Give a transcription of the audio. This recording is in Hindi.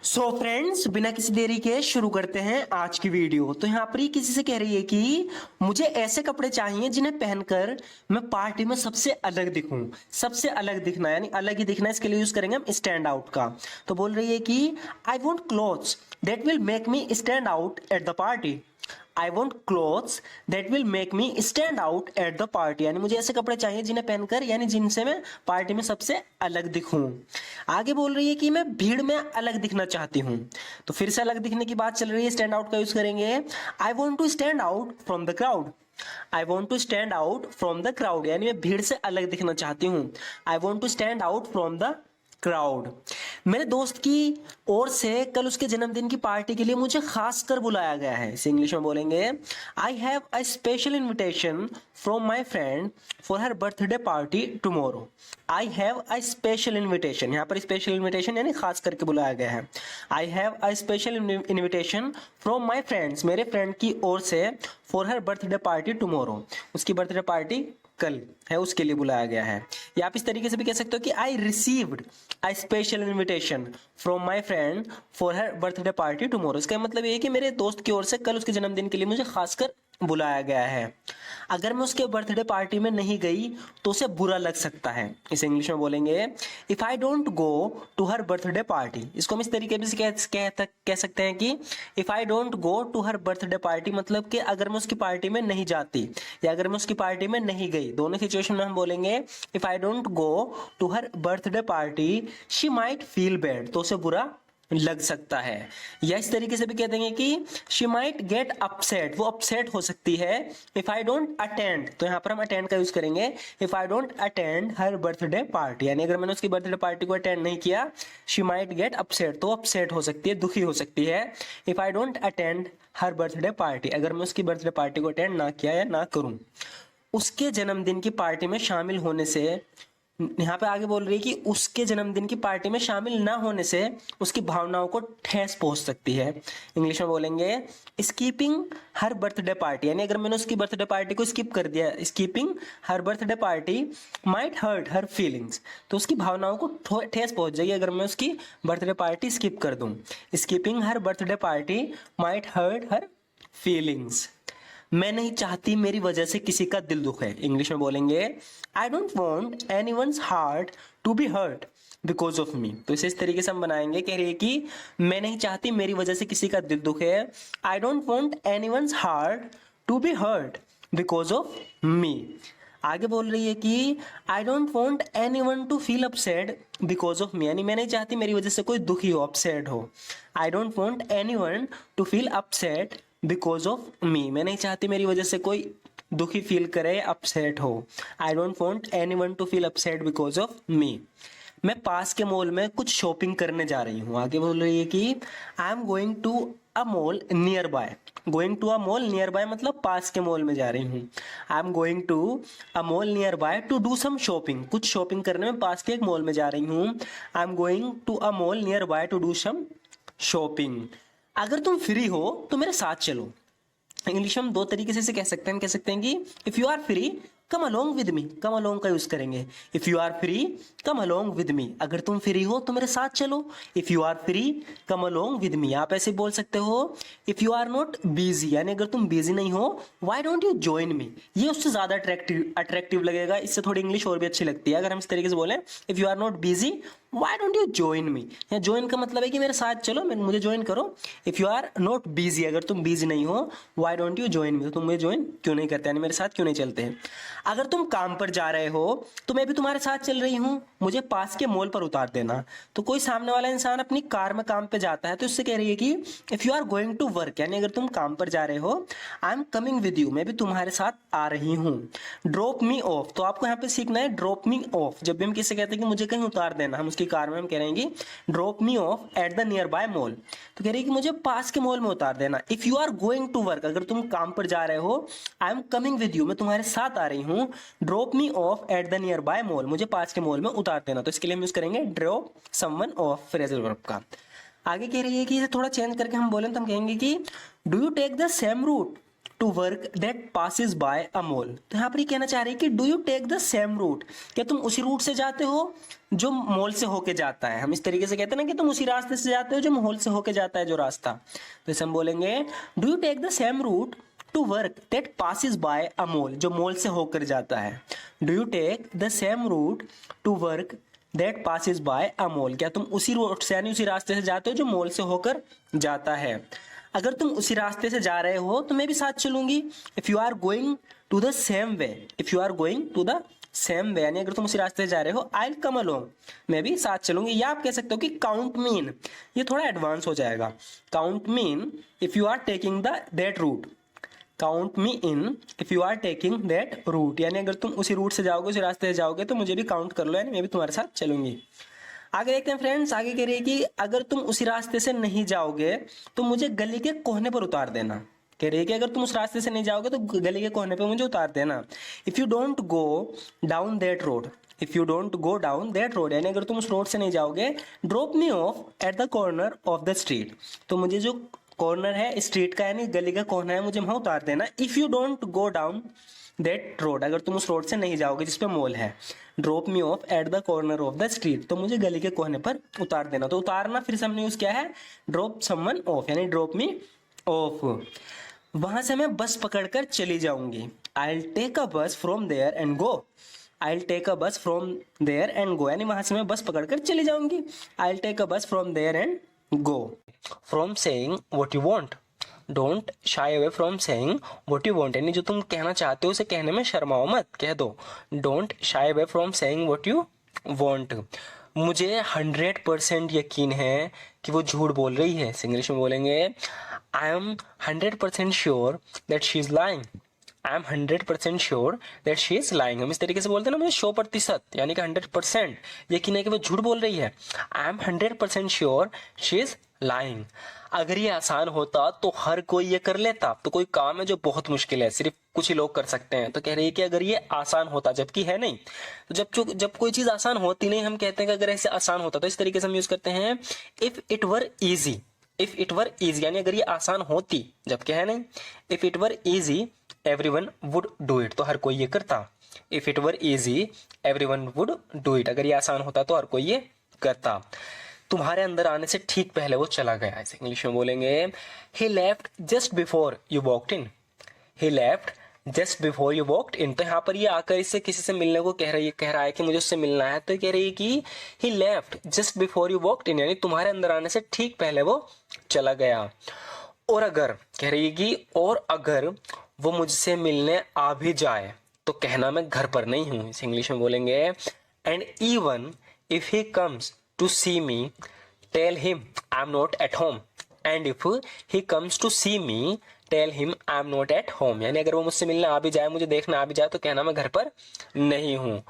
सो फ्रेंड्स, बिना किसी देरी के शुरू करते हैं आज की वीडियो। तो यहाँ पर ही किसी से कह रही है कि मुझे ऐसे कपड़े चाहिए जिन्हें पहनकर मैं पार्टी में सबसे अलग दिखूं। सबसे अलग दिखना यानी अलग ही दिखना, इसके लिए यूज करेंगे हम स्टैंड आउट का। तो बोल रही है कि I want clothes that will make me stand out at the party. I want clothes that will make me stand out at the party, यानी मुझे ऐसे कपड़े चाहिए जिन्हें पहनकर यानी जिनसे मैं पार्टी में सबसे अलग दिखूं। आगे बोल रही है कि मैं भीड़ में अलग दिखना चाहती हूं। तो फिर से अलग दिखने की बात चल रही है, स्टैंड आउट का यूज करेंगे। I want to stand out from the crowd. I want to stand out from the crowd, यानी मैं भीड़ से अलग दिखना चाहती हूं। I want to stand out from the crowd. मेरे दोस्त की ओर से कल उसके जन्मदिन की पार्टी के लिए मुझे खास कर बुलाया गया है। इसे इंग्लिश में बोलेंगे I have a special invitation from my friend for her birthday party tomorrow. I have a special invitation, यहाँ पर स्पेशल इन्विटेशन यानी खास करके बुलाया गया है। I have a special invitation from my friends, मेरे फ्रेंड की ओर से, for her birthday party tomorrow, उसकी बर्थडे पार्टी कल है उसके लिए बुलाया गया है। या आप इस तरीके से भी कह सकते हो कि I received a special invitation from my friend for her birthday party tomorrow. इसका मतलब ये है कि मेरे दोस्त की ओर से कल उसके जन्मदिन के लिए मुझे खासकर बुलाया गया है। अगर मैं उसके बर्थडे पार्टी में नहीं गई तो उसे बुरा लग सकता है। इसे इंग्लिश में बोलेंगे if I don't go to her birthday party. इसको हम इस तरीके से कह सकते हैं कि if I don't go to her birthday party, मतलब कि अगर मैं उसकी पार्टी में नहीं जाती या अगर मैं उसकी पार्टी में नहीं गई, दोनों सिचुएशन में हम बोलेंगे if I don't go to her birthday party she might feel bad, तो उसे बुरा लग सकता है। या इस तरीके से भी कह देंगे कि शी माइट गेट अपसेट, वो अपसेट हो सकती है। इफ आई डोंट अटेंड, तो यहां पर हम अटेंड का यूज करेंगे। If I don't attend her birthday party, यानी अगर मैंने उसकी बर्थडे पार्टी को अटेंड नहीं किया, शी माइट गेट अपसेट, तो अपसेट हो सकती है, दुखी हो सकती है। If I don't attend her birthday party, अगर मैं उसकी बर्थडे पार्टी को अटेंड ना किया या ना करूं। उसके जन्मदिन की पार्टी में शामिल होने से, यहाँ पे आगे बोल रही है कि उसके जन्मदिन की पार्टी में शामिल ना होने से उसकी भावनाओं को ठेस पहुंच सकती है। इंग्लिश में बोलेंगे स्कीपिंग हर बर्थडे पार्टी, यानी अगर मैंने उसकी बर्थडे पार्टी को स्किप कर दिया, skipping her birthday party might hurt her feelings, तो उसकी भावनाओं को ठेस पहुंच जाएगी अगर मैं उसकी बर्थडे पार्टी स्किप कर दूं। Skipping her birthday party might hurt her feelings. मैं नहीं चाहती मेरी वजह से किसी का दिल दुखे। इंग्लिश में बोलेंगे I don't want anyone's heart to be hurt because of me. तो इसे इस तरीके से हम बनाएंगे, कह रही है कि मैं नहीं चाहती मेरी वजह से किसी का दिल दुखे। I don't want anyone's heart to be hurt because of me. आगे बोल रही है कि I don't want anyone to feel upset because of me, यानी मैं नहीं चाहती मेरी वजह से कोई दुखी हो, अपसेट हो। आई don't want anyone to feel upset because of मी, मैं नहीं चाहती मेरी वजह से कोई दुखी फील करे, अपसेट हो। आई don't want anyone to feel upset because of मी। मैं पास के मॉल में कुछ शॉपिंग करने जा रही हूँ। आगे बोल रही है कि I am going to a mall nearby. Going to a mall nearby मतलब पास के मॉल में जा रही हूँ। I am going to a mall nearby to do some shopping, कुछ शॉपिंग करने में पास के एक मॉल में जा रही हूँ। I am going to a mall nearby to do some shopping. अगर तुम फ्री हो तो मेरे साथ चलो। इंग्लिश में हम दो तरीके से कह सकते हैं। हम कह सकते हैं कि if you are free come along with me, come along का यूज करेंगे। If you are free come along with me, अगर तुम फ्री हो तो मेरे साथ चलो। If you are free come along with me. आप ऐसे बोल सकते हो if you are not busy, यानी अगर तुम बिजी नहीं हो, why don't you join me, ये उससे ज्यादा अट्रैक्टिव लगेगा, इससे थोड़ी इंग्लिश और भी अच्छी लगती है। अगर हम इस तरीके से बोले if you are not busy why don't you join me, या ज्वाइन का मतलब है कि मेरे साथ चलो, मुझे ज्वाइन करो। If you are not busy, अगर तुम बिजी नहीं हो, why don't you join me, तो तुम मुझे ज्वाइन क्यों नहीं करते, यानी मेरे साथ क्यों नहीं चलते हैं। अगर तुम काम पर जा रहे हो तो मैं भी तुम्हारे साथ चल रही हूं, मुझे पास के मॉल पर उतार देना। तो कोई सामने वाला इंसान अपनी कार में काम पे जाता है तो उससे कह रही है कि if you are going to work, यानी अगर तुम काम पर जा रहे हो, I am coming with you, मैं भी तुम्हारे साथ आ रही हूं। ड्रॉप मी ऑफ, तो आपको यहाँ पे सीखना है ड्रॉप मी ऑफ। जब भी हम किसी कहते हैं कि मुझे कहीं उतार देना, हम उसकी कार में हम कह रहे हैं कि drop me off at the nearby mall, तो कह रही है कि मुझे पास के मॉल में उतार देना। If you are going to work, अगर तुम काम पर जा रहे हो, I am coming with you, मैं तुम्हारे साथ आ रही हूँ। Drop me off at the nearby mall, मुझे पास के मॉल में उतार देना। तो इसके लिए हम यूज करेंगे drop someone of phrasal verb का। आगे कह रही है कि इसे थोड़ा चेंज करके हम बोलें तो हम कहेंगे कि do you take the same route to work that passes by a mall. तो यहाँ पर ये कहना चाह रही है कि do you take the same route, क्या तुम उसी रूट से जाते हो जो मॉल से होके जाता है। हम इस तरीके से कहते हैं ना कि तुम उसी रास्ते से जाते हो जो मॉल से होके जाता है जो रास्ता। तो इसे हम बोलेंगे do you take the same route to work that passes by a mall, जो मॉल से होकर जाता है। Do you take the same route to work that passes by a mall, क्या तुम उसी रूट से यानी उसी रास्ते से जाते हो जो मॉल से होकर जाता है। अगर तुम उसी रास्ते से जा रहे हो तो मैं भी साथ चलूंगी। If you are going to the same way, if you are going to the same way यानी अगर तुम उसी रास्ते से जा रहे हो, आई विल कम अलोंग, मैं भी साथ चलूंगी। या आप कह सकते हो कि काउंट मीन, ये थोड़ा एडवांस हो जाएगा। Count mean if you are taking the that route, count me in if you are taking that route, यानी अगर तुम उसी रूट से जाओगे उसी रास्ते से जाओगे तो मुझे भी काउंट कर लो, यानी मैं भी तुम्हारे साथ चलूंगी। आगे देखते हैं फ्रेंड्स, आगे कह रही है कि अगर तुम उसी रास्ते से नहीं जाओगे तो मुझे गली के कोने पर उतार देना। कह रही है कि अगर तुम उस रास्ते से नहीं जाओगे तो गली के कोने पर मुझे उतार देना। If you don't go down that road, if you don't go down that road यानी अगर तुम उस रोड से नहीं जाओगे, drop me off at the corner of the street, तो मुझे जो कॉर्नर है स्ट्रीट का यानी गली का कोना है मुझे वहां उतार देना। If you don't go down that road, अगर तुम उस रोड से नहीं जाओगे जिसपे मॉल है, drop me off at the corner of the street, तो मुझे गली के कोने पर उतार देना। तो उतारना फिर से हमने यूज किया है ड्रॉप समवन ऑफ, यानी ड्रॉप मी ऑफ। वहां से मैं बस पकड़कर चली जाऊंगी। आई will take a bus from there and go, I will take a bus from there and गो, यानी वहां से मैं बस पकड़कर चली जाऊंगी। आई will take a bus from there and go. From saying what you want, don't shy away from saying what you want, यानी जो तुम कहना चाहते हो उसे कहने में शर्माओ मत, कह दो। Don't shy away from saying what you want. मुझे 100% यकीन है कि वो झूठ बोल रही है। इंग्लिश में बोलेंगे I am 100% sure that she is lying, I am 100% sure that she is lying. हम इस तरीके से बोलते हैं ना, मुझे 100% यानी कि 100% यकीन है कि वो झूठ बोल रही है। I am 100% sure she is lying. अगर ये आसान होता तो हर कोई ये कर लेता, तो कोई काम है जो बहुत मुश्किल है सिर्फ कुछ ही लोग कर सकते हैं। तो कह रही है कि अगर ये आसान होता, जबकि है नहीं, तो जब कोई चीज आसान होती नहीं हम कहते हैं कि अगर ऐसे आसान होता, तो इस तरीके से हम यूज करते हैं if it were easy, if it were easy यानी अगर ये आसान होती, जबकि है नहीं। If it were easy everyone would do it, तो हर कोई ये करता। If it were easy everyone would do it, अगर ये आसान होता तो हर कोई ये करता। तुम्हारे अंदर आने से ठीक पहले वो चला गया। ऐसे इंग्लिश में बोलेंगे he left just before you walked in, he left just before you walked in. तो यहाँ पर ये आकर इससे किसी से मिलने को कह रहा है कि मुझे उससे मिलना है, तो कह रही है कि he left just before you walked in, यानी तुम्हारे अंदर आने से ठीक पहले वो चला गया। और अगर कह रही है कि और अगर वो मुझसे मिलने आ भी जाए तो कहना मैं घर पर नहीं हूं। इस इंग्लिश में बोलेंगे and even if he comes to see me, tell him I'm not at home. And if he comes to see me, tell him I'm not at home. यानी अगर वो मुझसे मिलने आ भी जाए, मुझे देखने आ भी जाए, तो कहना मैं घर पर नहीं हूँ।